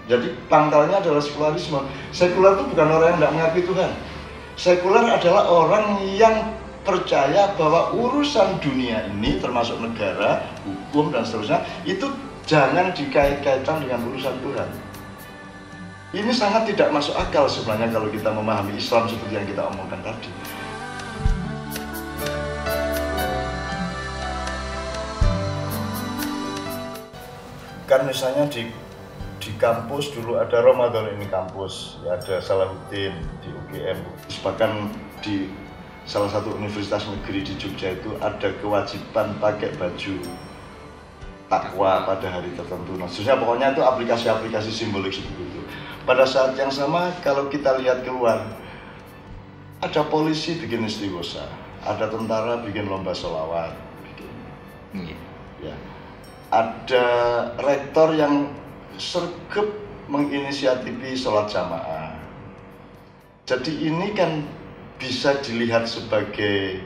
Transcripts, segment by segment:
Jadi pangkalnya adalah sekularisme. Sekuler itu bukan orang yang tidak mengakui Tuhan. Sekuler adalah orang yang percaya bahwa urusan dunia ini termasuk negara, hukum dan seterusnya itu jangan dikait-kaitkan dengan urusan Tuhan. Ini sangat tidak masuk akal sebenarnya kalau kita memahami Islam seperti yang kita omongkan tadi. Kan misalnya di kampus dulu ada Ramadan ini kampus, ya ada Salahuddin di UGM, bahkan di salah satu universitas negeri di Jogja itu ada kewajiban pakai baju takwa pada hari tertentu. Nah, maksudnya pokoknya itu aplikasi-aplikasi simbolik seperti itu. Pada saat yang sama kalau kita lihat keluar, ada polisi bikin istighosa, ada tentara bikin lomba sholawat, ya. Ada rektor yang sergap menginisiatifi sholat jamaah. Jadi ini kan bisa dilihat sebagai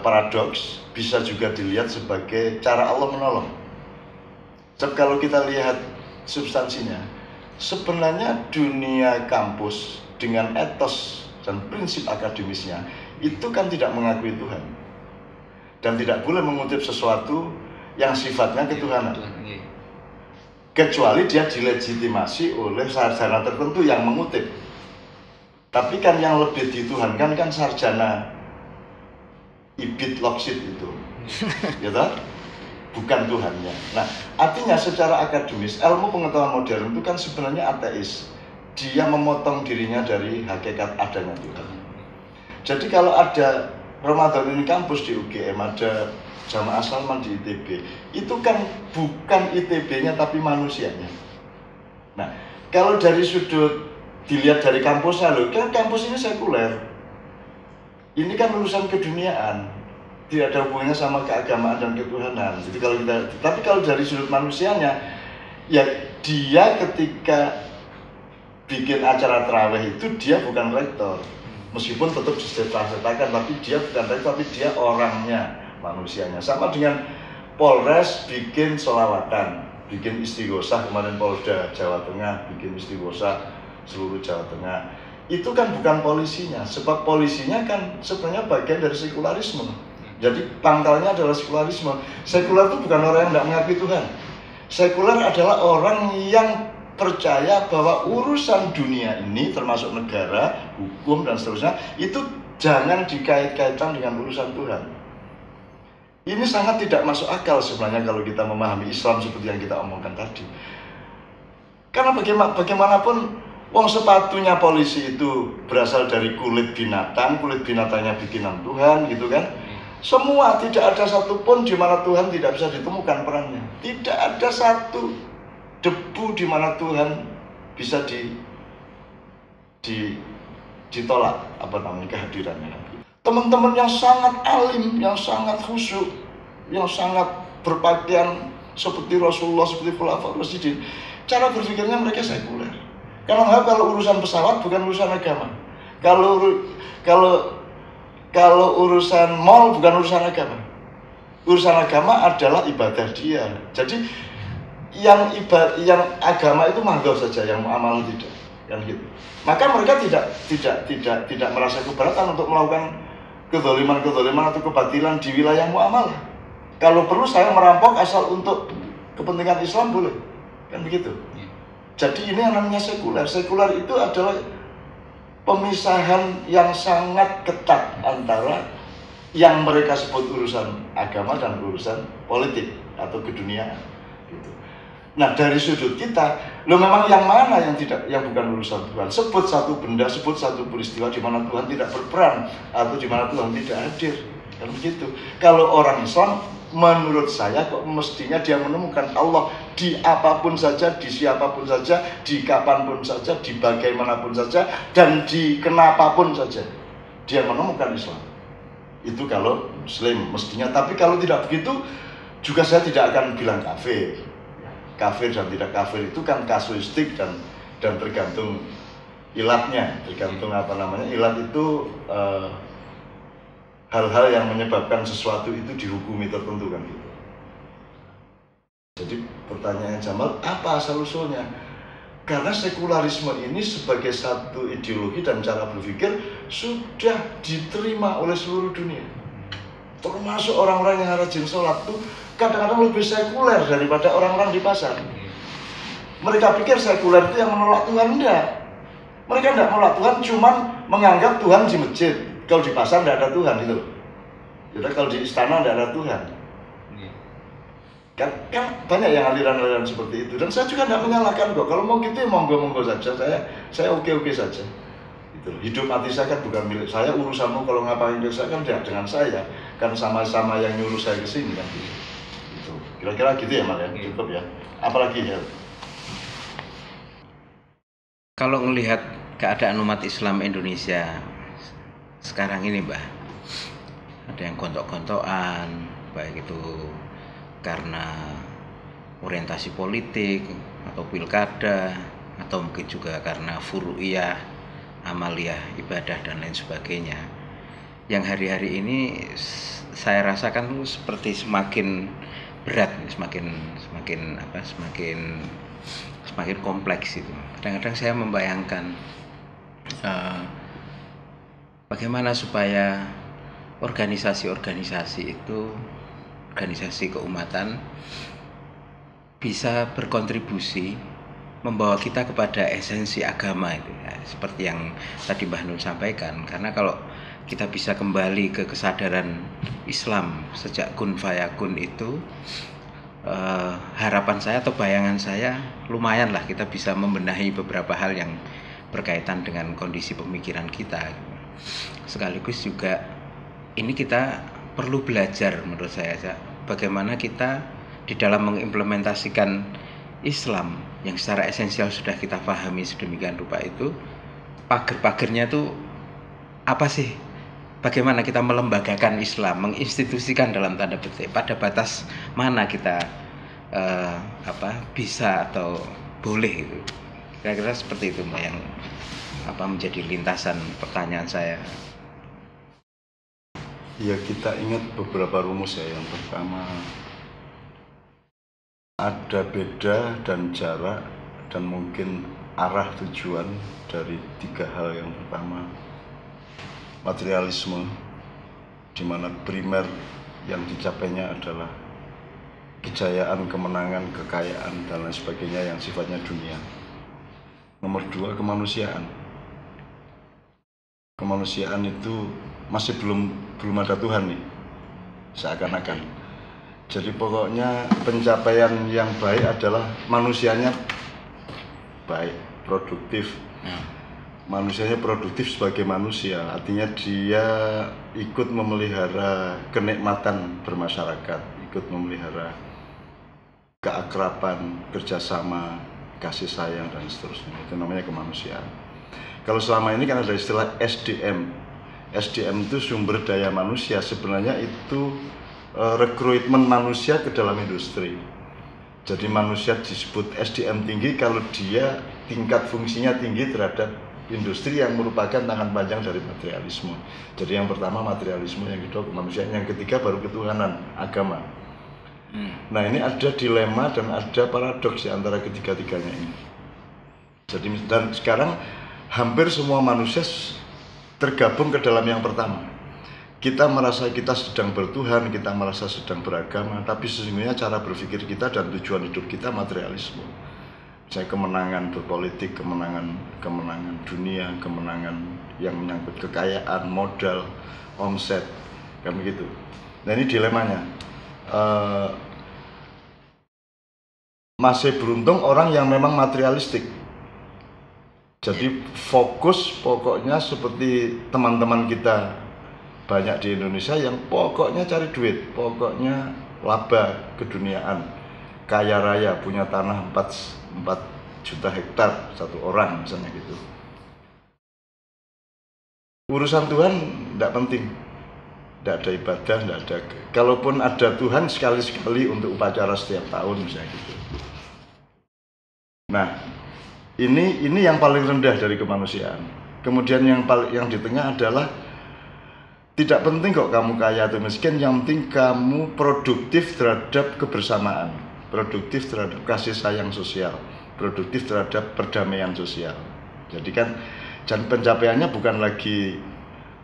paradoks, bisa juga dilihat sebagai cara Allah menolong. Jadi kalau kita lihat substansinya, sebenarnya dunia kampus dengan etos dan prinsip akademisnya itu kan tidak mengakui Tuhan dan tidak boleh mengutip sesuatu yang sifatnya ketuhanan, kecuali dia dilegitimasi oleh sarjana tertentu yang mengutip. Tapi kan yang lebih dituhankan kan sarjana ibit loksit itu, gitu? Bukan Tuhannya. Nah, artinya secara akademis ilmu pengetahuan modern itu kan sebenarnya ateis. Dia memotong dirinya dari hakikat adanya Tuhan. Jadi kalau ada Ramadan ini kampus di UGM, ada Jamaah Salman di ITB, itu kan bukan ITB-nya tapi manusianya. Nah, kalau dari sudut dilihat dari kampusnya, loh, kan kampus ini sekuler. Ini kan urusan keduniaan, tidak ada hubungannya sama keagamaan dan ketuhanan. Jadi tapi kalau dari sudut manusianya, ya dia ketika bikin acara tarawih itu dia bukan rektor, meskipun tetap disertakan, tapi dia bukan rektor, tapi dia orangnya, manusianya. Sama dengan Polres bikin sholawatan, bikin istighosah, kemarin Polda Jawa Tengah bikin istighosah seluruh Jawa Tengah. Itu kan bukan polisinya, sebab polisinya kan sebenarnya bagian dari sekularisme. Jadi pangkalnya adalah sekularisme. Sekuler itu bukan orang yang tidak mengakui Tuhan. Sekuler adalah orang yang percaya bahwa urusan dunia ini termasuk negara, hukum dan seterusnya itu jangan dikait-kaitkan dengan urusan Tuhan. Ini sangat tidak masuk akal sebenarnya kalau kita memahami Islam seperti yang kita omongkan tadi. Karena bagaimanapun wong sepatunya polisi itu berasal dari kulit binatangnya bikinan Tuhan, gitu kan? Semua, tidak ada satupun di mana Tuhan tidak bisa ditemukan perannya. Tidak ada satu debu di mana Tuhan bisa ditolak kehadirannya. Teman-teman yang sangat alim, yang sangat khusyuk, yang sangat berpakaian seperti Rasulullah, seperti Khulafaur Rasyidin, cara berpikirnya mereka sekuler. Karena kalau urusan pesawat bukan urusan agama. Kalau urusan mall bukan urusan agama. Urusan agama adalah ibadah dia. Jadi yang agama itu mahdoh saja, yang muamalah tidak, kan gitu. Maka mereka tidak merasa keberatan untuk melakukan kezaliman atau kebatilan di wilayah muamalah. Kalau perlu saya merampok asal untuk kepentingan Islam boleh, kan begitu. Jadi ini yang namanya sekuler. Sekuler itu adalah pemisahan yang sangat ketat antara yang mereka sebut urusan agama dan urusan politik atau keduniaan. Gitu. Nah, dari sudut kita, memang yang mana yang bukan urusan Tuhan? Sebut satu benda, sebut satu peristiwa di mana Tuhan tidak berperan atau di mana Tuhan tidak hadir. Kan begitu. Kalau orang Islam, menurut saya kok mestinya dia menemukan Allah di apapun saja, di siapapun saja, di kapanpun saja, di bagaimanapun saja, dan di kenapapun saja. Dia menemukan Islam. Itu kalau Muslim mestinya. Tapi kalau tidak begitu, juga saya tidak akan bilang kafir. Kafir dan tidak kafir itu kan kasuistik dan tergantung ilatnya, tergantung ilat itu hal-hal yang menyebabkan sesuatu itu dihukumi tertentu, kan gitu. Jadi pertanyaan Jamal, apa asal usulnya? Karena sekularisme ini sebagai satu ideologi dan cara berpikir sudah diterima oleh seluruh dunia. Termasuk orang-orang yang rajin sholat tuh kadang-kadang lebih sekuler daripada orang-orang di pasar. Mereka pikir sekuler itu yang menolak Tuhan, enggak. Mereka enggak menolak Tuhan, cuman menganggap Tuhan di masjid. Kalau di pasar enggak ada Tuhan gitu. Jadi kalau di istana enggak ada Tuhan. Kan banyak yang aliran-aliran seperti itu, dan saya juga tidak menyalahkan kok. Kalau mau gitu ya monggo-monggo saja, saya oke-oke saja. Gitu. Hidup mati saya kan bukan milik saya, urusanmu kalau ngapain ke saya kan tidak dengan saya, kan sama-sama yang nyuruh saya ke sini kan gitu. Kira-kira gitu ya Mal ya, cukup ya. Apalagi ya? Kalau melihat keadaan umat Islam Indonesia sekarang ini, Mbah, ada yang gontok-gontokan, baik itu karena orientasi politik atau pilkada, atau mungkin juga karena furu'iyah, amaliyah, ibadah dan lain sebagainya. Yang hari-hari ini saya rasakan seperti semakin berat, semakin kompleks itu. Kadang-kadang saya membayangkan bagaimana supaya organisasi-organisasi itu, organisasi keumatan, bisa berkontribusi membawa kita kepada esensi agama itu ya, seperti yang tadi Mbah Nun sampaikan. Karena kalau kita bisa kembali ke kesadaran Islam sejak kun fayakun itu, harapan saya atau bayangan saya lumayan lah kita bisa membenahi beberapa hal yang berkaitan dengan kondisi pemikiran kita. Sekaligus juga ini kita perlu belajar menurut saya, bagaimana kita di dalam mengimplementasikan Islam yang secara esensial sudah kita pahami sedemikian rupa itu, pagar-pagarnya itu apa sih? Bagaimana kita melembagakan Islam, menginstitusikan dalam tanda petik, pada batas mana kita bisa atau boleh itu. Kira-kira seperti itu Mbak, yang menjadi lintasan pertanyaan saya. Ya, kita ingat beberapa rumus ya. Yang pertama, ada beda dan jarak dan mungkin arah tujuan dari tiga hal. Yang pertama, materialisme, di mana primer yang dicapainya adalah kejayaan, kemenangan, kekayaan, dan lain sebagainya yang sifatnya dunia. Nomor dua, kemanusiaan. Kemanusiaan itu masih belum ada Tuhan nih, seakan-akan. Jadi pokoknya pencapaian yang baik adalah manusianya baik, produktif. Manusianya produktif sebagai manusia, artinya dia ikut memelihara kenikmatan bermasyarakat, ikut memelihara keakraban, kerjasama, kasih sayang, dan seterusnya. Itu namanya kemanusiaan. Kalau selama ini kan ada istilah SDM. SDM itu sumber daya manusia, sebenarnya itu rekrutmen manusia ke dalam industri. Jadi manusia disebut SDM tinggi kalau dia tingkat fungsinya tinggi terhadap industri yang merupakan tangan panjang dari materialisme. Jadi yang pertama materialisme, yang kedua kemanusiaan, yang ketiga baru ketuhanan, agama. Nah, ini ada dilema dan ada paradoks di antara ketiga-tiganya ini. Jadi dan sekarang hampir semua manusia tergabung ke dalam yang pertama. Kita merasa kita sedang bertuhan, kita merasa sedang beragama, tapi sesungguhnya cara berpikir kita dan tujuan hidup kita materialisme. Saya kemenangan berpolitik, kemenangan dunia, kemenangan yang menyangkut kekayaan, modal, omset, kan begitu. Nah, ini dilemanya. Masih beruntung orang yang memang materialistik. Jadi fokus pokoknya seperti teman-teman kita banyak di Indonesia yang pokoknya cari duit, pokoknya laba keduniaan, kaya raya, punya tanah 4 juta hektar satu orang misalnya gitu. Urusan Tuhan tidak penting, tidak ada ibadah, tidak ada. Kalaupun ada Tuhan sekali-sekali untuk upacara setiap tahun misalnya gitu. Nah, ini yang paling rendah dari kemanusiaan. Kemudian yang di tengah adalah tidak penting kok kamu kaya atau miskin, yang penting kamu produktif terhadap kebersamaan, produktif terhadap kasih sayang sosial, produktif terhadap perdamaian sosial. Jadi kan dan pencapaiannya bukan lagi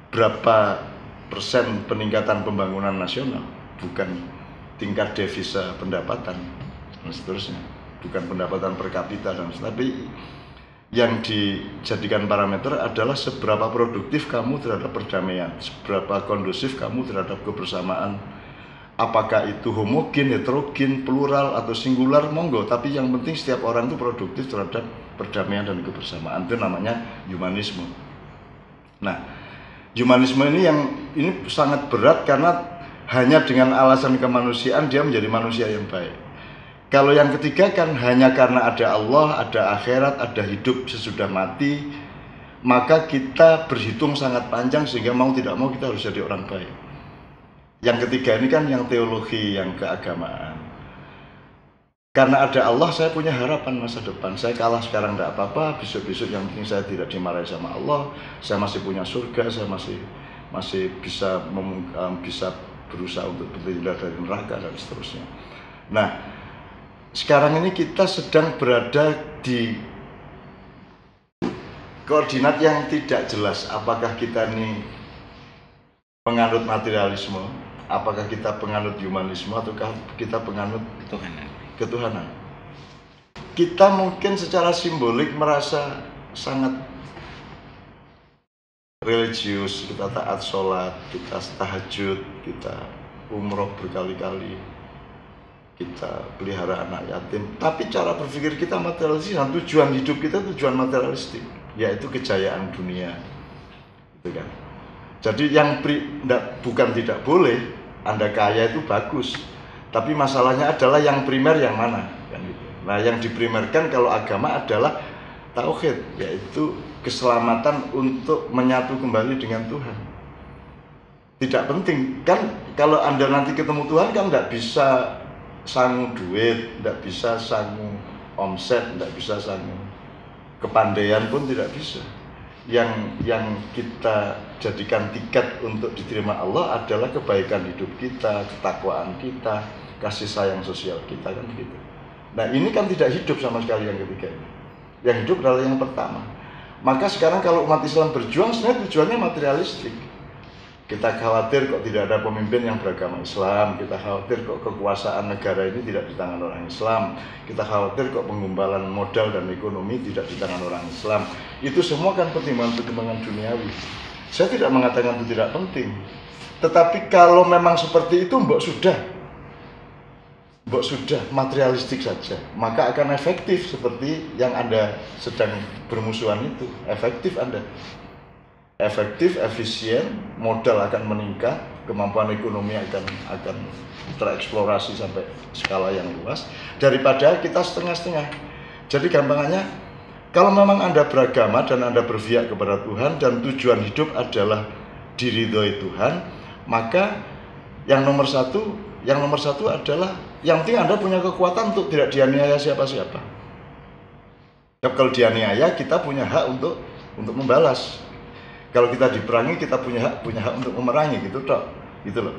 berapa persen peningkatan pembangunan nasional, bukan tingkat devisa pendapatan dan seterusnya, bukan pendapatan per kapita dan seterusnya, tapi yang dijadikan parameter adalah seberapa produktif kamu terhadap perdamaian, seberapa kondusif kamu terhadap kebersamaan. Apakah itu homogen, heterogen, plural, atau singular, monggo. Tapi yang penting setiap orang itu produktif terhadap perdamaian dan kebersamaan. Itu namanya humanisme. Nah, humanisme ini sangat berat karena hanya dengan alasan kemanusiaan dia menjadi manusia yang baik. Kalau yang ketiga kan hanya karena ada Allah, ada akhirat, ada hidup sesudah mati, maka kita berhitung sangat panjang sehingga mau tidak mau kita harus jadi orang baik. Yang ketiga ini kan yang teologi, yang keagamaan. Karena ada Allah, saya punya harapan masa depan. Saya kalah sekarang tidak apa-apa, besok-besok yang penting saya tidak dimarahi sama Allah, saya masih punya surga, saya masih bisa berusaha untuk berhindar dari neraka dan seterusnya. Nah, sekarang ini kita sedang berada di koordinat yang tidak jelas. Apakah kita ini penganut materialisme, apakah kita penganut humanisme, ataukah kita penganut ketuhanan. Kita mungkin secara simbolik merasa sangat religius, kita taat sholat, kita tahajud, kita umroh berkali-kali, kita pelihara anak yatim. Tapi cara berpikir kita materialistis, dan tujuan hidup kita tujuan materialistik, yaitu kejayaan dunia, gitu kan. Jadi yang bukan tidak boleh, Anda kaya itu bagus, tapi masalahnya adalah yang primer yang mana, kan gitu. Nah, yang diprimerkan kalau agama adalah tauhid, yaitu keselamatan untuk menyatu kembali dengan Tuhan. Tidak penting kan kalau Anda nanti ketemu Tuhan kan nggak bisa sangu duit, nggak bisa sangu omset, nggak bisa sangu kepandaian pun tidak bisa. Yang kita jadikan tiket untuk diterima Allah adalah kebaikan hidup kita, ketakwaan kita, kasih sayang sosial kita, kan begitu. Nah, ini kan tidak hidup sama sekali yang ketiga ini. Yang hidup adalah yang pertama. Maka sekarang kalau umat Islam berjuang sebenarnya tujuannya materialistik. Kita khawatir kok tidak ada pemimpin yang beragama Islam, kita khawatir kok kekuasaan negara ini tidak di tangan orang Islam, kita khawatir kok pengumpulan modal dan ekonomi tidak di tangan orang Islam. Itu semua kan pertimbangan-pertimbangan duniawi. Saya tidak mengatakan itu tidak penting, tetapi kalau memang seperti itu mbok sudah materialistik saja, maka akan efektif seperti yang Anda sedang bermusuhan itu. Efektif, efisien, modal akan meningkat, kemampuan ekonomi akan tereksplorasi sampai skala yang luas, daripada kita setengah-setengah. Jadi gampangannya, kalau memang Anda beragama dan Anda berpihak kepada Tuhan dan tujuan hidup adalah diridhoi Tuhan, maka yang nomor satu adalah yang penting Anda punya kekuatan untuk tidak dianiaya siapa-siapa. Kalau dianiaya, kita punya hak untuk membalas. Kalau kita diperangi, kita punya hak untuk memerangi, gitu loh.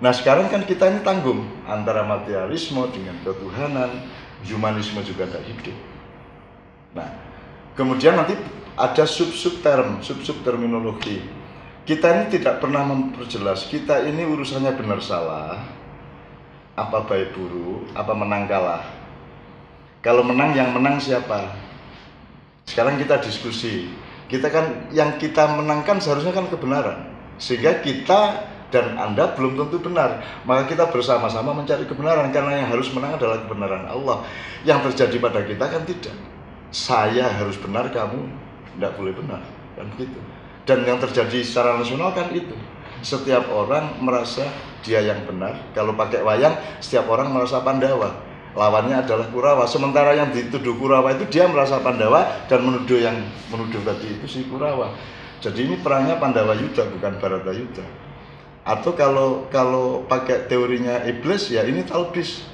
Nah, sekarang kan kita ini tanggung antara materialisme dengan ketuhanan, humanisme juga tidak hidup. Nah, kemudian nanti ada sub-sub terminologi. Kita ini tidak pernah memperjelas, kita ini urusannya benar salah, apa baik buruk, apa menang kalah. Kalau menang, yang menang siapa? Sekarang kita diskusi. Kita kan yang kita menangkan seharusnya kan kebenaran, sehingga kita dan Anda belum tentu benar, maka kita bersama-sama mencari kebenaran, karena yang harus menang adalah kebenaran Allah. Yang terjadi pada kita kan tidak, saya harus benar, kamu tidak boleh benar, kan begitu. Dan yang terjadi secara nasional kan itu, setiap orang merasa dia yang benar. Kalau pakai wayang, setiap orang merasa Pandawa, lawannya adalah Kurawa. Sementara yang dituduh Kurawa itu dia merasa Pandawa, dan yang menuduh tadi itu si Kurawa. Jadi ini perangnya Pandawa Yuda, bukan Baratayuda. Atau kalau pakai teorinya iblis, ya ini talbis.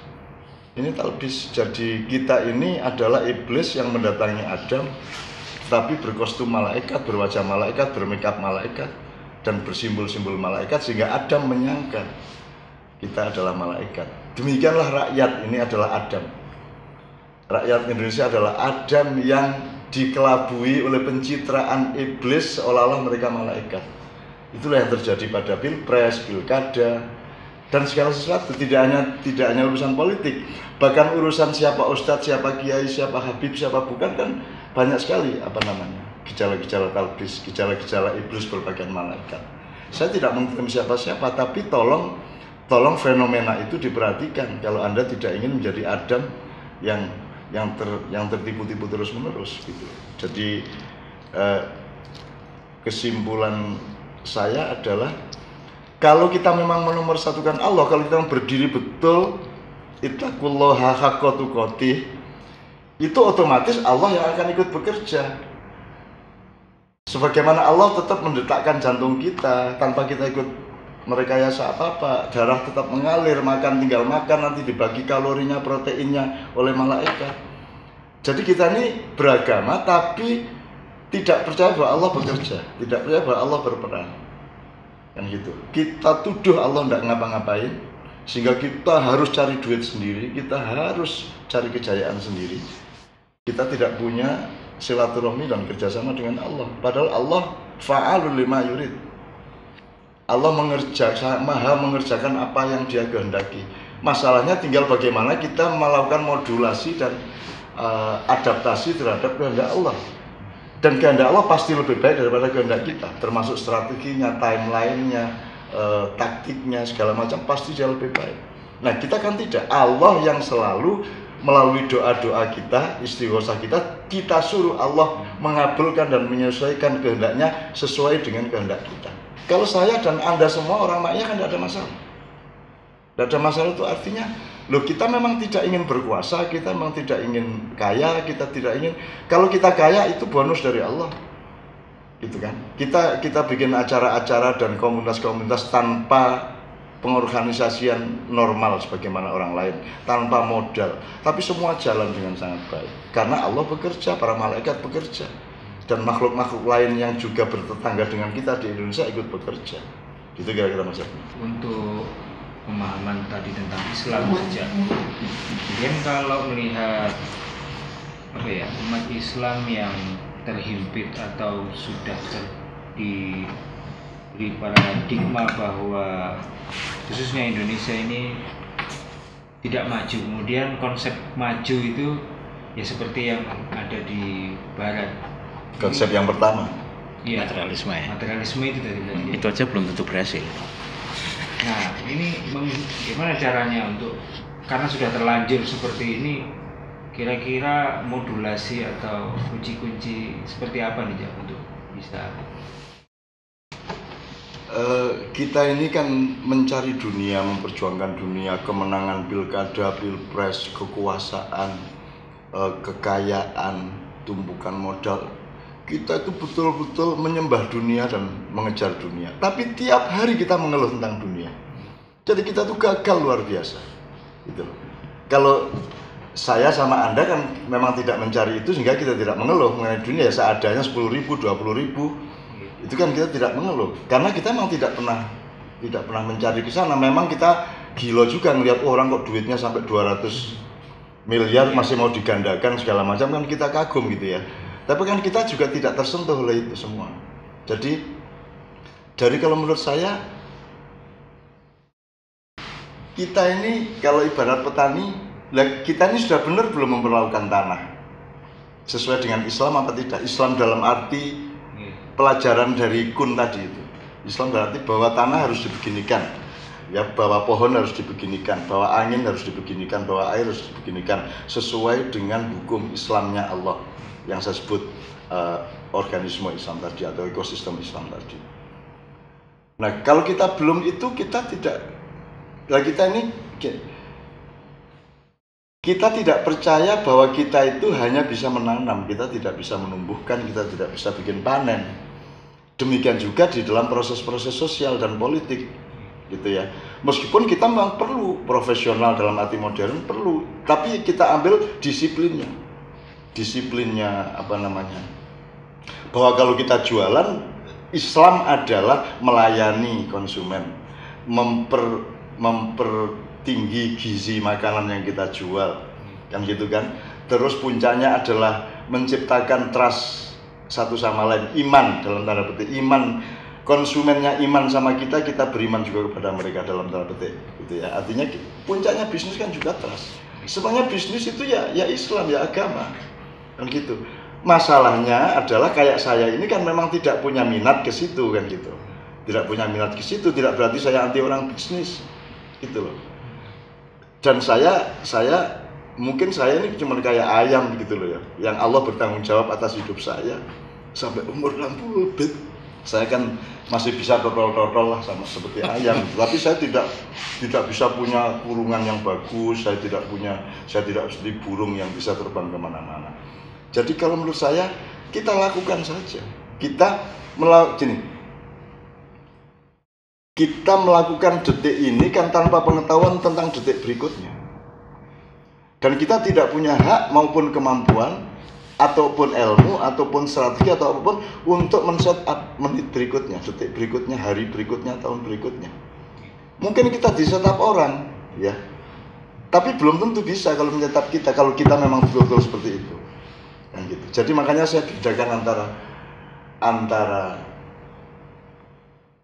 Jadi kita ini adalah iblis yang mendatangi Adam, tapi berkostum malaikat, berwajah malaikat, bermakeup malaikat, dan bersimbol-simbol malaikat, sehingga Adam menyangka kita adalah malaikat. Demikianlah rakyat ini adalah Adam. Rakyat Indonesia adalah Adam yang dikelabui oleh pencitraan iblis seolah-olah mereka malaikat. Itulah yang terjadi pada pilpres, pilkada, dan segala sesuatu. Tidak hanya urusan politik, bahkan urusan siapa ustadz, siapa kiai, siapa habib, siapa bukan, kan banyak sekali gejala-gejala talbis, gejala-gejala iblis berpakaian malaikat. Saya tidak mengklaim siapa-siapa, tapi tolong fenomena itu diperhatikan kalau Anda tidak ingin menjadi Adam yang tertipu-tipu terus-menerus gitu. Jadi kesimpulan saya adalah kalau kita memang menomorsatukan Allah, kalau kita berdiri betul ittaqullaha haqqa tuqatih, itu otomatis Allah yang akan ikut bekerja. Sebagaimana Allah tetap mendetakkan jantung kita tanpa kita ikut merekayasa apa-apa, darah tetap mengalir, makan tinggal makan, nanti dibagi kalorinya, proteinnya oleh malaikat. Jadi kita ini beragama tapi tidak percaya bahwa Allah bekerja, tidak percaya bahwa Allah berperan, kan gitu. Kita tuduh Allah tidak ngapa-ngapain, sehingga kita harus cari duit sendiri, kita harus cari kejayaan sendiri. Kita tidak punya silaturahmi dan kerjasama dengan Allah. Padahal Allah fa'alul lima yurid. Allah maha mengerjakan apa yang Dia kehendaki. Masalahnya tinggal bagaimana kita melakukan modulasi dan adaptasi terhadap kehendak Allah. Dan kehendak Allah pasti lebih baik daripada kehendak kita, termasuk strateginya, timelinenya, taktiknya, segala macam pasti jauh lebih baik. Nah, kita kan tidak. Allah yang selalu melalui doa-doa kita, istighosah kita suruh Allah mengabulkan dan menyesuaikan kehendaknya sesuai dengan kehendak kita. Kalau saya dan Anda semua orang maknya kan tidak ada masalah. Tidak ada masalah itu artinya, kita memang tidak ingin berkuasa, kita memang tidak ingin kaya, kita tidak ingin. Kalau kita kaya itu bonus dari Allah, gitu kan? Kita bikin acara-acara dan komunitas-komunitas tanpa pengorganisasian normal sebagaimana orang lain, tanpa modal, tapi semua jalan dengan sangat baik. Karena Allah bekerja, para malaikat bekerja, dan makhluk-makhluk lain yang juga bertetangga dengan kita di Indonesia ikut bekerja. Gitu kira-kira Mas Yafni. Untuk pemahaman tadi tentang Islam saja, kemudian kalau melihat umat Islam yang terhimpit atau sudah diberi paradigma bahwa khususnya Indonesia ini tidak maju, kemudian konsep maju itu ya seperti yang ada di Barat. Konsep yang pertama, ya, materialisme itu tadi. Itu aja belum tentu berhasil. Nah, ini gimana caranya untuk, karena sudah terlanjur seperti ini, kira-kira modulasi atau kunci-kunci seperti apa nih untuk bisa? Kita ini kan mencari dunia, memperjuangkan dunia, kemenangan pilkada, pilpres, kekuasaan, kekayaan, tumpukan modal. Kita itu betul-betul menyembah dunia dan mengejar dunia. Tapi tiap hari kita mengeluh tentang dunia. Jadi kita tuh gagal luar biasa. Gitu. Kalau saya sama Anda kan memang tidak mencari itu sehingga kita tidak mengeluh mengenai dunia. Seadanya 10.000, 20.000. Itu kan kita tidak mengeluh. Karena kita memang tidak pernah mencari ke sana. Memang kita gila juga ngelihat orang kok duitnya sampai 200 miliar masih mau digandakan segala macam, kan kita kagum gitu ya. Tapi kan kita juga tidak tersentuh oleh itu semua. Jadi dari kalau menurut saya, kita ini kalau ibarat petani, kita ini sudah benar belum memperlakukan tanah sesuai dengan Islam apa tidak? Islam dalam arti pelajaran dari Kun tadi itu. Islam dalam arti bahwa tanah harus dibeginikan, ya, bahwa pohon harus dibeginikan, bahwa angin harus dibeginikan, bahwa air harus dibeginikan sesuai dengan hukum Islamnya Allah yang saya sebut organisme Islam tadi atau ekosistem Islam tadi. Nah, kalau kita belum itu, kita tidak. Nah, kita tidak percaya bahwa kita itu hanya bisa menanam, kita tidak bisa menumbuhkan, kita tidak bisa bikin panen. Demikian juga di dalam proses-proses sosial dan politik, gitu ya. Meskipun kita memang perlu profesional dalam arti modern, perlu, tapi kita ambil disiplinnya bahwa kalau kita jualan, Islam adalah melayani konsumen, mempertinggi gizi makanan yang kita jual, kan gitu kan. Terus puncaknya adalah menciptakan trust satu sama lain, iman dalam tanda petik, iman konsumennya iman sama kita, kita beriman juga kepada mereka dalam tanda petik, gitu ya. Artinya puncaknya bisnis kan juga trust. Semuanya bisnis itu ya Islam, ya agama, kan gitu. Masalahnya adalah kayak saya ini kan memang tidak punya minat ke situ kan gitu, tidak punya minat ke situ, tidak berarti saya anti orang bisnis, gitu loh. Dan saya mungkin saya ini cuma kayak ayam gitu loh ya, yang Allah bertanggung jawab atas hidup saya sampai umur 60 bit. Saya kan masih bisa totol-totol lah sama seperti ayam, tapi saya tidak bisa punya kurungan yang bagus, saya tidak seperti burung yang bisa terbang kemana-mana. Jadi kalau menurut saya kita lakukan saja, kita melakukan detik ini kan tanpa pengetahuan tentang detik berikutnya. Dan kita tidak punya hak maupun kemampuan ataupun ilmu ataupun strategi atau apapun untuk men-set up menit berikutnya, detik berikutnya, hari berikutnya, tahun berikutnya. Mungkin kita di-set up orang, ya. Tapi belum tentu bisa kalau menyetup kita, kalau kita memang betul-betul seperti itu. Kan gitu. Jadi makanya saya bedakan antara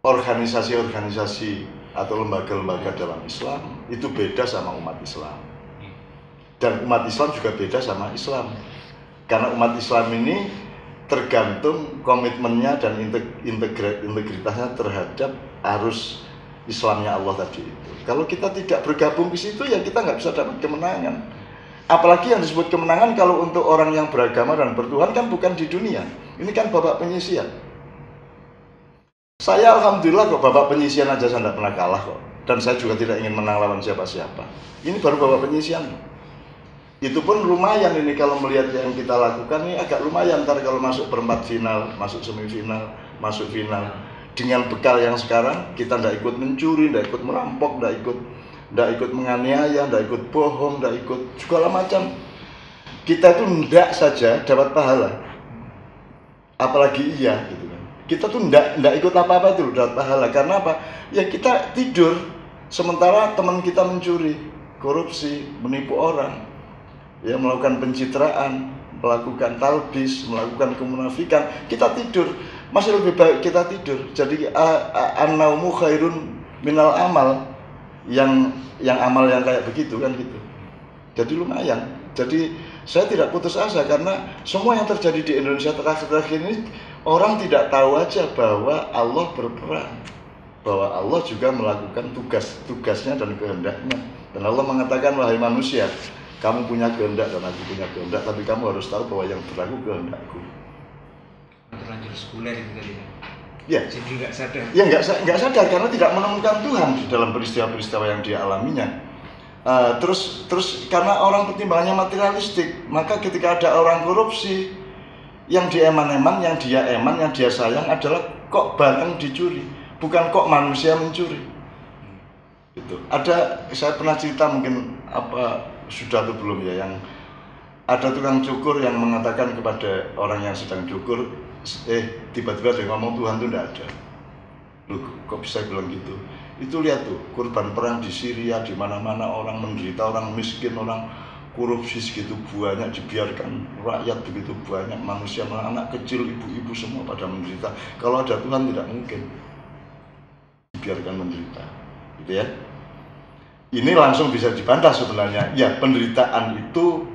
organisasi-organisasi atau lembaga-lembaga dalam Islam itu beda sama umat Islam. Dan umat Islam juga beda sama Islam. Karena umat Islam ini tergantung komitmennya dan integritasnya terhadap arus Islamnya Allah tadi itu. Kalau kita tidak bergabung di situ ya kita nggak bisa dapat kemenangan. Apalagi yang disebut kemenangan kalau untuk orang yang beragama dan bertuhan kan bukan di dunia. Ini kan babak penyisian. Saya alhamdulillah kok babak penyisian aja saya tidak pernah kalah kok. Dan saya juga tidak ingin menang lawan siapa-siapa. Ini baru babak penyisian. Itu pun lumayan ini kalau melihat yang kita lakukan ini agak lumayan. Ntar kalau masuk perempat final, masuk semifinal, masuk final, dengan bekal yang sekarang kita tidak ikut mencuri, tidak ikut merampok, tidak ikut menganiaya, tidak ikut bohong, tidak ikut segala macam. Kita itu tidak saja dapat pahala, apalagi iya gitu kan. Kita tuh tidak ikut apa-apa itu dapat pahala. Karena apa? Ya kita tidur sementara teman kita mencuri, korupsi, menipu orang, ya melakukan pencitraan, melakukan talbis, melakukan kemunafikan, kita tidur. Masih lebih baik kita tidur. Jadi an-naumu khairun minal amal. Yang amal yang kayak begitu kan gitu. Jadi lumayan. Jadi saya tidak putus asa karena semua yang terjadi di Indonesia terakhir-terakhir ini orang tidak tahu aja bahwa Allah berperan, bahwa Allah juga melakukan tugasnya dan kehendaknya. Dan Allah mengatakan, wahai manusia, kamu punya kehendak dan aku punya kehendak, tapi kamu harus tahu bahwa yang berlaku kehendakku. Terlanjur sekuler itu tadi. Ya. Jadi nggak sadar. Ya nggak sadar karena tidak menemukan Tuhan di dalam peristiwa-peristiwa yang dia alaminya. Terus karena orang pertimbangannya materialistik, maka ketika ada orang korupsi, yang dia eman-eman, yang dia sayang adalah kok barang dicuri, bukan kok manusia mencuri. Gitu. Saya pernah cerita mungkin sudah atau belum ya, yang ada tukang cukur yang mengatakan kepada orang yang sedang cukur, tiba-tiba dia ngomong Tuhan itu tidak ada. Loh, kok bisa bilang gitu? Itu lihat tuh, korban perang di Syria, di mana-mana orang menderita, orang miskin, orang korupsi segitu banyak, dibiarkan rakyat begitu banyak, manusia, anak kecil, ibu-ibu semua pada menderita. Kalau ada Tuhan tidak mungkin dibiarkan menderita, gitu ya. Ini langsung bisa dibantah sebenarnya. Ya, penderitaan itu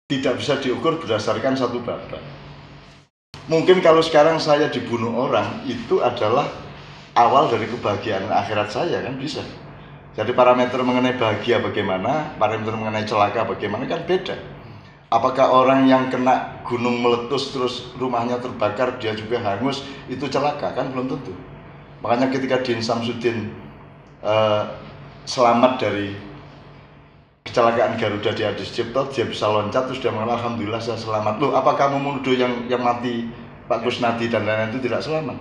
tidak bisa diukur berdasarkan satu babak. Mungkin kalau sekarang saya dibunuh orang, itu adalah awal dari kebahagiaan akhirat saya, kan bisa. Jadi parameter mengenai bahagia bagaimana, parameter mengenai celaka bagaimana kan beda. Apakah orang yang kena gunung meletus terus rumahnya terbakar, dia juga hangus, itu celaka? Kan belum tentu. Makanya ketika Din Samsudin selamat dari kecelakaan Garuda di Adi Sucipto, dia bisa loncat terus dia mengatakan alhamdulillah saya selamat. Loh, apa kamu menuduh yang mati Pak Kusnadi dan lain-lain itu tidak selamat?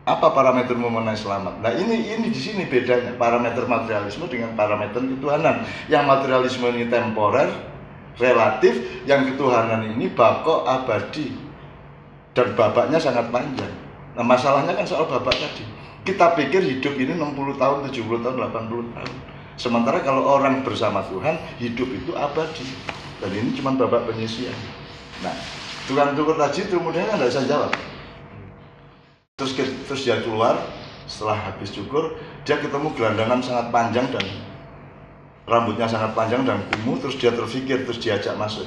Apa parameter mengenai selamat? Nah ini di sini bedanya parameter materialisme dengan parameter ketuhanan. Yang materialisme ini temporer, relatif, yang ketuhanan ini bako abadi dan babaknya sangat panjang. Nah masalahnya kan soal babak tadi. Kita pikir hidup ini 60 tahun, 70 tahun, 80 tahun. Sementara kalau orang bersama Tuhan, hidup itu abadi. Dan ini cuma babak penyisian. Nah, tukang cukur tadi itu kemudian nggak bisa jawab. Terus dia keluar, setelah habis cukur, dia ketemu gelandangan sangat panjang dan rambutnya sangat panjang dan kumuh. Terus dia terpikir, terus diajak masuk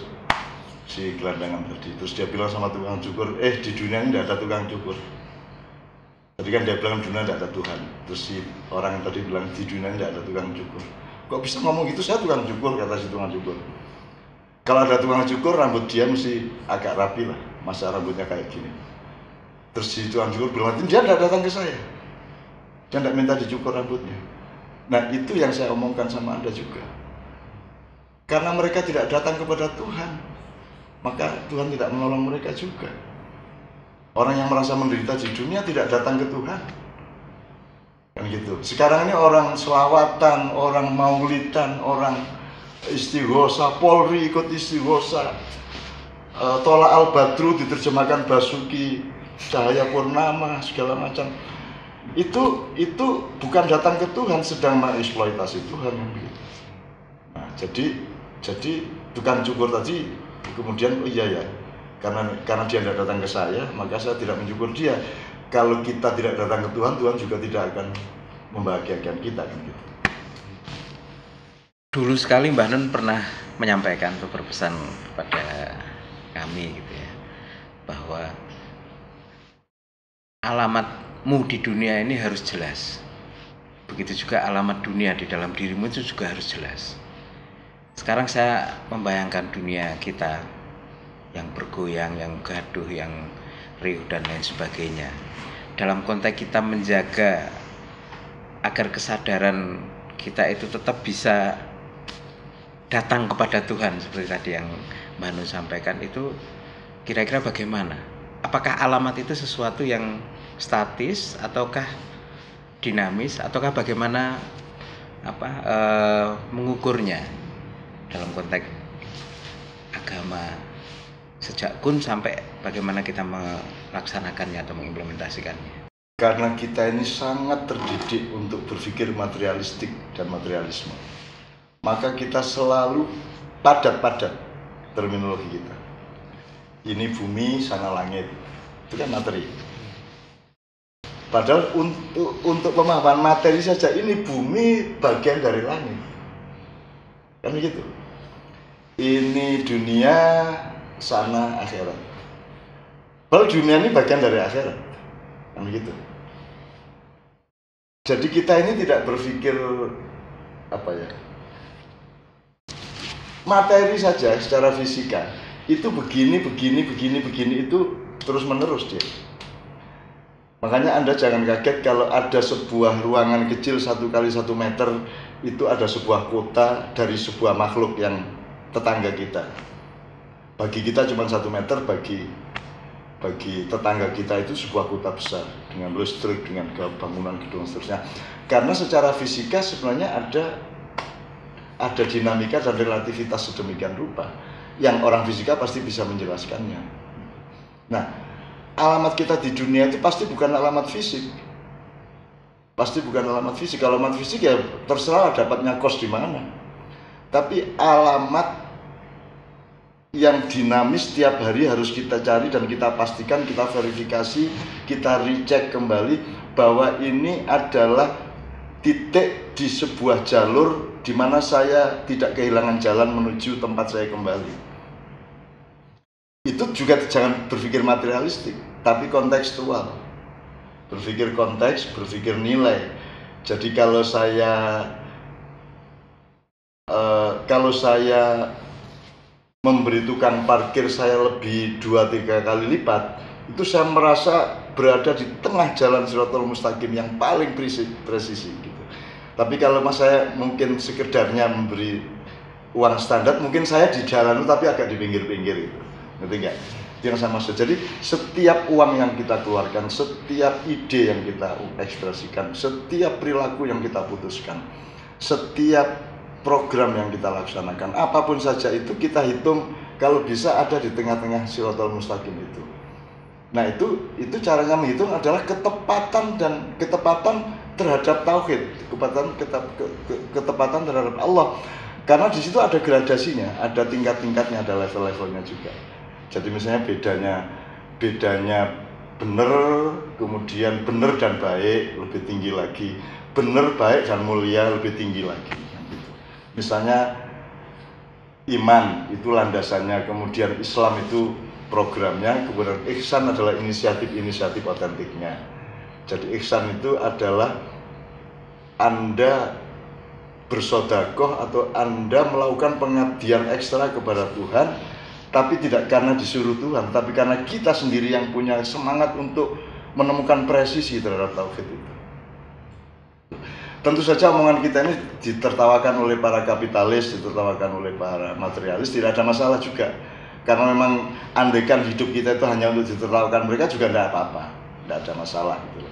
si gelandangan tadi. Terus dia bilang sama tukang cukur, di dunia ini tidak ada tukang cukur. Tadi kan dia bilang di dunia tidak ada Tuhan. Terus si orang yang tadi bilang di dunia ini tidak ada tukang cukur. Kok bisa ngomong gitu? Saya tukang cukur, kata si tukang cukur. Kalau ada tukang cukur, rambut dia mesti agak rapi lah. Masa rambutnya kayak gini. Terus si tukang cukur bilang, dia tidak datang ke saya. Dia tidak minta dicukur rambutnya. Nah, itu yang saya omongkan sama Anda juga. Karena mereka tidak datang kepada Tuhan, maka Tuhan tidak menolong mereka juga. Orang yang merasa menderita di dunia tidak datang ke Tuhan. Kan gitu. Sekarang ini orang selawatan, orang maulidan, orang istighosa, Polri ikut istighosa, Tolak al-Badru diterjemahkan Basuki Cahaya Purnama, segala macam. Itu bukan datang ke Tuhan, sedang mengeksploitasi Tuhan. Nah, jadi tukang cukur tadi kemudian iya ya, karena dia tidak datang ke saya, maka saya tidak mencukur dia. Kalau kita tidak datang ke Tuhan, Tuhan juga tidak akan membahagiakan kita kan gitu. Dulu sekali Mbah Nun pernah menyampaikan atau berpesan kepada kami gitu ya, bahwa alamatmu di dunia ini harus jelas. Begitu juga alamat dunia di dalam dirimu itu juga harus jelas. Sekarang saya membayangkan dunia kita yang bergoyang, yang gaduh, yang riuh dan lain sebagainya. Dalam konteks kita menjaga agar kesadaran kita itu tetap bisa datang kepada Tuhan seperti tadi yang Mbak Nun sampaikan, itu kira-kira bagaimana? Apakah alamat itu sesuatu yang statis ataukah dinamis, ataukah bagaimana mengukurnya dalam konteks agama sejak kun sampai bagaimana kita melaksanakannya atau mengimplementasikannya? Karena kita ini sangat terdidik untuk berpikir materialistik dan materialisme, maka kita selalu padat-padat terminologi kita. Ini bumi, sana langit, itu kan materi. Padahal untuk pemahaman materi saja, ini bumi bagian dari langit, kan begitu. Ini dunia, sana akhirat. Padahal dunia ini bagian dari akhirat, kan begitu. Jadi kita ini tidak berpikir materi saja secara fisika. Itu begini itu terus menerus dia. Makanya Anda jangan kaget kalau ada sebuah ruangan kecil 1 kali 1 meter, itu ada sebuah kota dari sebuah makhluk yang tetangga kita. Bagi kita cuma 1 meter, bagi tetangga kita itu sebuah kota besar dengan listrik, dengan bangunan gedung seterusnya. Karena secara fisika sebenarnya ada dinamika dan relativitas sedemikian rupa yang orang fisika pasti bisa menjelaskannya. Nah, alamat kita di dunia itu pasti bukan alamat fisik. Alamat fisik ya terserah dapatnya kos di mana. Tapi alamat yang dinamis tiap hari harus kita cari dan kita pastikan, kita verifikasi, kita recheck kembali bahwa ini adalah titik di sebuah jalur di mana saya tidak kehilangan jalan menuju tempat saya kembali. Itu juga jangan berpikir materialistik, tapi kontekstual. Berpikir konteks, berpikir nilai. Jadi kalau saya memberi tukang parkir saya lebih 2-3 kali lipat, itu saya merasa berada di tengah jalan Shirathul Mustaqim yang paling presisi gitu. Tapi kalau saya mungkin sekedarnya memberi uang standar, mungkin saya di jalan tapi agak di pinggir-pinggir gitu. Ngerti nggak? Itu yang saya maksud. Jadi setiap uang yang kita keluarkan, setiap ide yang kita ekspresikan, setiap perilaku yang kita putuskan, setiap program yang kita laksanakan, apapun saja itu kita hitung kalau bisa ada di tengah-tengah Shirathul Mustaqim itu. Nah itu caranya menghitung adalah ketepatan terhadap tauhid, ketepatan terhadap Allah. Karena di situ ada gradasinya, ada tingkat-tingkatnya, ada level-levelnya juga. Jadi misalnya bedanya benar, kemudian benar dan baik lebih tinggi lagi, benar, baik dan mulia lebih tinggi lagi. Misalnya iman itu landasannya, kemudian Islam itu programnya, kemudian ihsan adalah inisiatif otentiknya. Jadi ihsan itu adalah Anda bersedekah atau Anda melakukan pengabdian ekstra kepada Tuhan, tapi tidak karena disuruh Tuhan, tapi karena kita sendiri yang punya semangat untuk menemukan presisi terhadap tauhid itu. Tentu saja omongan kita ini ditertawakan oleh para kapitalis, ditertawakan oleh para materialis, tidak ada masalah juga. Karena memang andaikan hidup kita itu hanya untuk ditertawakan mereka juga tidak apa-apa, tidak ada masalah gitu.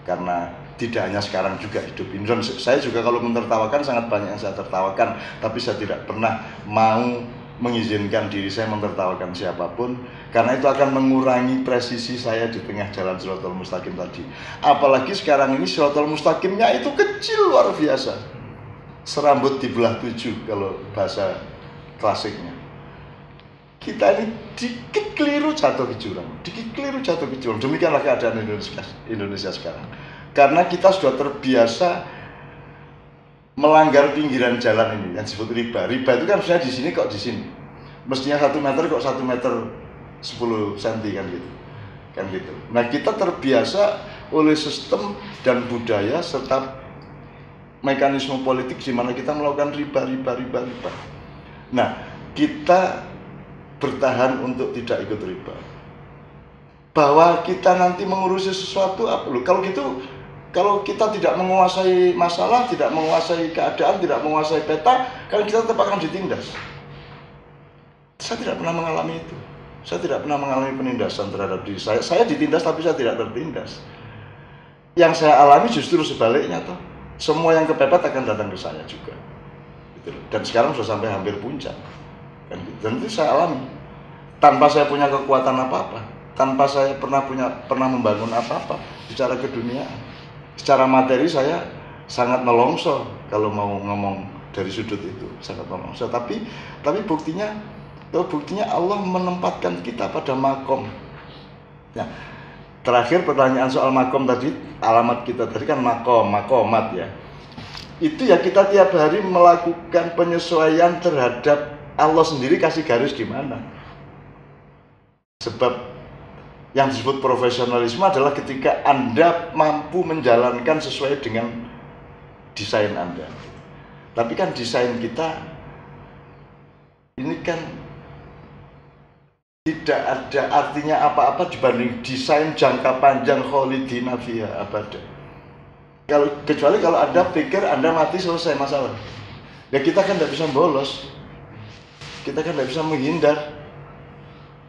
Karena tidak hanya sekarang juga hidup ini. Dan saya juga kalau menertawakan sangat banyak yang saya tertawakan, tapi saya tidak pernah mau mengizinkan diri saya menertawakan siapapun, karena itu akan mengurangi presisi saya di tengah jalan Shirathul Mustaqim tadi. Apalagi sekarang ini Shirathul Mustaqimnya itu kecil luar biasa, serambut dibelah 7 kalau bahasa klasiknya. Kita ini dikit keliru jatuh ke jurang, Demikianlah keadaan Indonesia sekarang. Karena kita sudah terbiasa melanggar pinggiran jalan ini yang disebut riba. Riba itu kan misalnya di sini kok di sini. Mestinya 1 meter kok 1 meter 10 cm kan gitu. Nah, kita terbiasa oleh sistem dan budaya serta mekanisme politik di mana kita melakukan riba. Nah, kita bertahan untuk tidak ikut riba. Bahwa kita nanti mengurusi sesuatu apa loh? Kalau kita tidak menguasai masalah, tidak menguasai keadaan, tidak menguasai peta, kan kita tetap akan ditindas. Saya tidak pernah mengalami itu. Saya tidak pernah mengalami penindasan terhadap diri saya. Saya ditindas tapi saya tidak tertindas. Yang saya alami justru sebaliknya toh. Semua yang kepepet akan datang ke saya juga. Gitu. Dan sekarang sudah sampai hampir puncak. Dan itu saya alami. Tanpa saya punya kekuatan apa-apa, tanpa saya pernah membangun apa-apa secara keduniaan. Secara materi saya sangat melongso kalau mau ngomong dari sudut itu, sangat melongso. Tapi buktinya Allah menempatkan kita pada makom. Nah, terakhir pertanyaan soal makom tadi, alamat kita tadi kan makomat ya. Itu ya kita tiap hari melakukan penyesuaian terhadap Allah sendiri kasih garis di mana. Sebab yang disebut profesionalisme adalah ketika Anda mampu menjalankan sesuai dengan desain Anda. Tapi kan desain kita ini kan tidak ada artinya apa-apa dibanding desain jangka panjang kholidina fiha abada. Kecuali kalau Anda pikir Anda mati selesai masalah. Ya kita kan tidak bisa bolos. Kita kan tidak bisa menghindar.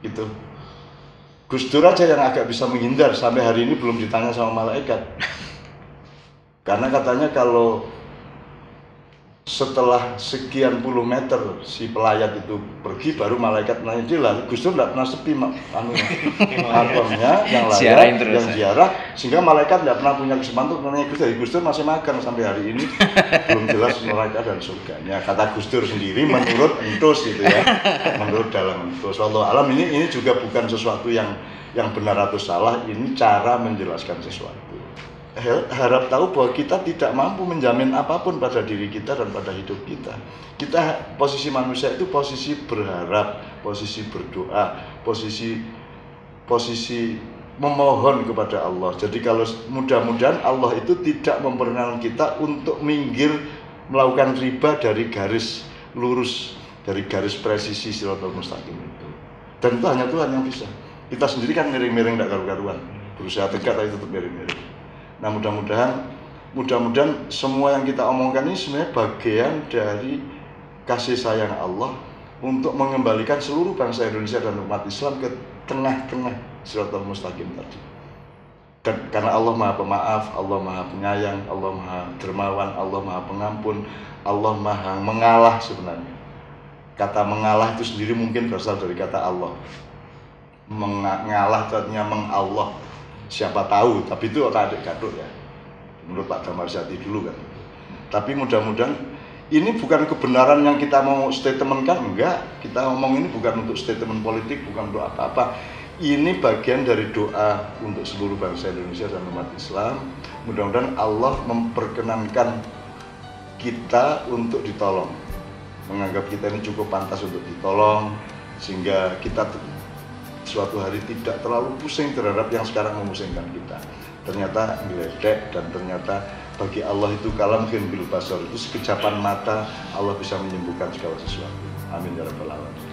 Gitu. Gus Dur aja yang agak bisa menghindar, sampai hari ini belum ditanya sama malaikat. Karena katanya kalau setelah sekian puluh meter si pelayat itu pergi, baru malaikat nanya dia lah. Gus Dur tidak pernah sepi agamnya, yang layak, yang ziarah, sehingga malaikat tidak pernah punya kesempatan untuk menanya Gus Dur masih magang sampai hari ini, belum jelas neraka dan surganya. Kata Gus Dur sendiri menurut entus gitu ya, menurut dalam entus. Wallahu alam, ini juga bukan sesuatu yang benar atau salah, ini cara menjelaskan sesuatu. Harap tahu bahwa kita tidak mampu menjamin apapun pada diri kita dan pada hidup kita. Posisi manusia itu posisi berharap, posisi berdoa, posisi memohon kepada Allah. Jadi kalau mudah-mudahan Allah itu tidak memperkenankan kita untuk minggir melakukan riba dari garis lurus, dari garis presisi Shirathul Mustaqim itu. Dan itu hanya Tuhan yang bisa. Kita sendiri kan miring-miring tidak karu-karuan, berusaha tegak tapi tetap miring-miring. Nah, mudah-mudahan semua yang kita omongkan ini sebenarnya bagian dari kasih sayang Allah untuk mengembalikan seluruh bangsa Indonesia dan umat Islam ke tengah-tengah Shirathul Mustaqim tadi. Karena Allah Maha Pemaaf, Allah Maha Penyayang, Allah Maha Dermawan, Allah Maha Pengampun, Allah Maha Mengalah sebenarnya. Kata mengalah itu sendiri mungkin berasal dari kata Allah. Mengalah artinya mengallah. Siapa tahu, tapi itu otak adik gaduk ya. menurut Pak Damar Jati dulu kan. Tapi mudah-mudahan ini bukan kebenaran yang kita mau statementkan, enggak. Kita ngomong ini bukan untuk statement politik, bukan untuk apa-apa. Ini bagian dari doa untuk seluruh bangsa Indonesia dan umat Islam. Mudah-mudahan Allah memperkenankan kita untuk ditolong, menganggap kita ini cukup pantas untuk ditolong, sehingga kita suatu hari tidak terlalu pusing terhadap yang sekarang memusingkan kita. Ternyata ngeledek, dan ternyata bagi Allah itu kalamhin bil basar, itu sekejapan mata Allah bisa menyembuhkan segala sesuatu. Amin ya rabbal alamin.